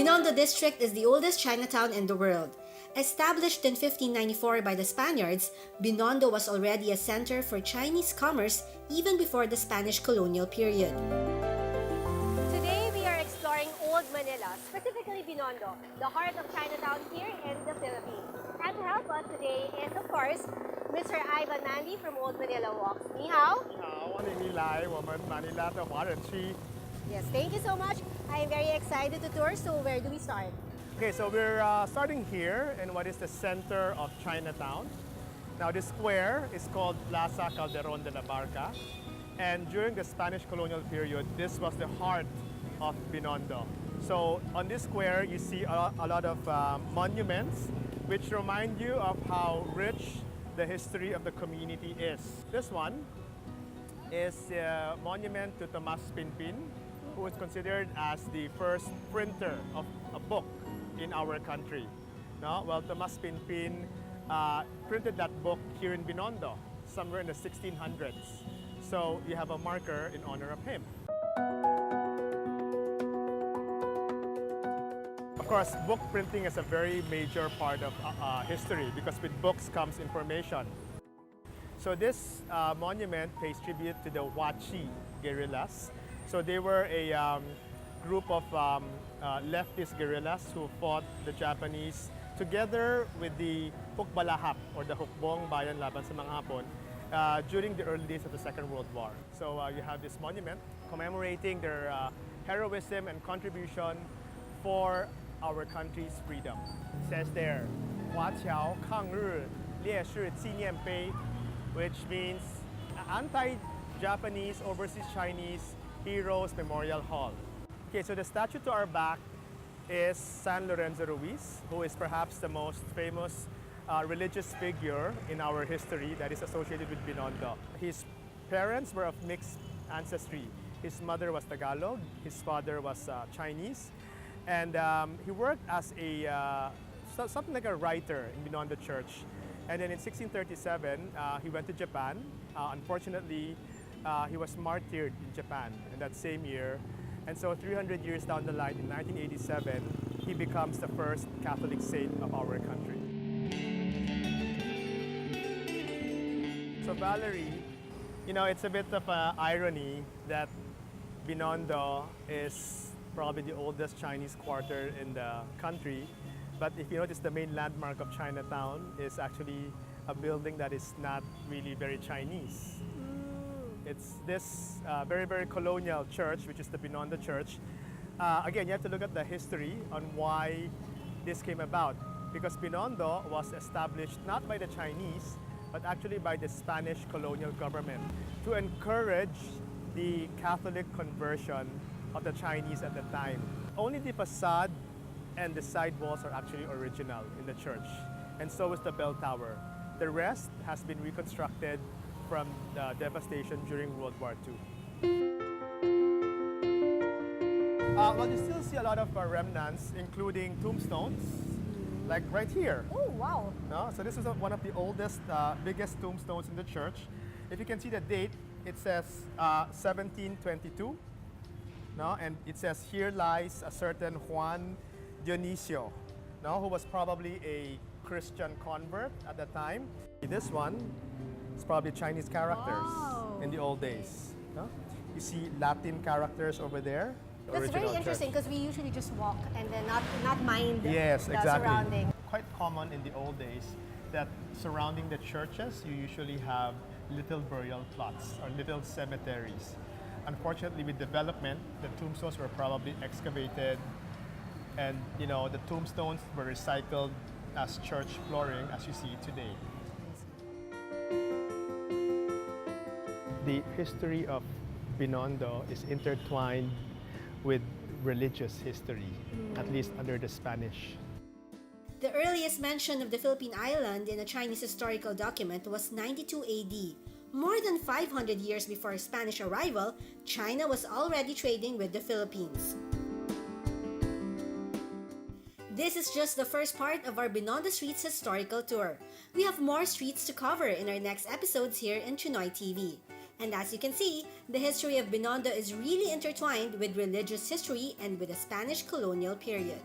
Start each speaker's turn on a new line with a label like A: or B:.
A: Binondo district is the oldest Chinatown in the world. Established in 1594 by the Spaniards, Binondo was already a center for Chinese commerce even before the Spanish colonial period.
B: Today we are exploring Old Manila, specifically Binondo, the heart of Chinatown here in the Philippines. And to help us today is, of course, Mr. Ivan Mandy from Old Manila Walks. Ni hao.
C: 你好，欢迎你来我们马尼拉的华人区。
B: Yes, thank you so much. I am very excited to tour. So where do we start?
C: Okay, so we're starting here in what is the center of Chinatown. Now this square is called Plaza Calderon de la Barca, and during the Spanish colonial period, this was the heart of Binondo. So on this square, you see a lot of monuments which remind you of how rich the history of the community is. This one is a monument to Tomas Pinpin, who is considered as the first printer of a book in our country. No? Well, Tomas Pinpin printed that book here in Binondo, somewhere in the 1600s. So you have a marker in honor of him. Of course, book printing is a very major part of history because with books comes information. So this monument pays tribute to the Huachi guerrillas. So they were a group of leftist guerrillas who fought the Japanese together with the Hukbalahap or the Hukbong Bayan Laban sa mga Hapon during the early days of the Second World War. So you have this monument commemorating their heroism and contribution for our country's freedom. It says there, 华侨抗日烈士纪念碑, which means anti-Japanese, overseas Chinese Heroes Memorial Hall. Okay, so the statue to our back is San Lorenzo Ruiz, who is perhaps the most famous religious figure in our history that is associated with Binondo. His parents were of mixed ancestry. His mother was Tagalog, his father was Chinese, and he worked as a something like a writer in Binondo Church. And then in 1637, he went to Japan. Unfortunately, he was martyred in Japan in that same year. And so 300 years down the line, in 1987, he becomes the first Catholic saint of our country. So Valerie, you know, it's a bit of an irony that Binondo is probably the oldest Chinese quarter in the country. But if you notice, the main landmark of Chinatown is actually a building that is not really very Chinese. It's this very, very colonial church, which is the Binondo Church. Again, you have to look at the history on why this came about. Because Binondo was established not by the Chinese, but actually by the Spanish colonial government to encourage the Catholic conversion of the Chinese at the time. Only the facade and the side walls are actually original in the church, and so is the bell tower. The rest has been reconstructed from the devastation during World War II. Well, you still see a lot of remnants, including tombstones, like right here.
B: Oh, wow.
C: No? So this is one of the oldest, biggest tombstones in the church. If you can see the date, it says 1722. No? And it says, here lies a certain Juan Dionisio, no? Who was probably a Christian convert at the time. This one is probably Chinese characters in the old days. No? You see Latin characters over there.
B: That's very interesting because we usually just walk and then not mind
C: Yes,
B: the
C: exactly.
B: surrounding.
C: Quite common in the old days that surrounding the churches, you usually have little burial plots or little cemeteries. Unfortunately, with development, the tombstones were probably excavated, and you know the tombstones were recycled as church flooring, as you see today. The history of Binondo is intertwined with religious history, at least under the Spanish.
A: The earliest mention of the Philippine island in a Chinese historical document was 92 AD. More than 500 years before Spanish arrival, China was already trading with the Philippines. This is just the first part of our Binondo Streets historical tour. We have more streets to cover in our next episodes here in Chinoy TV. And as you can see, the history of Binondo is really intertwined with religious history and with the Spanish colonial period.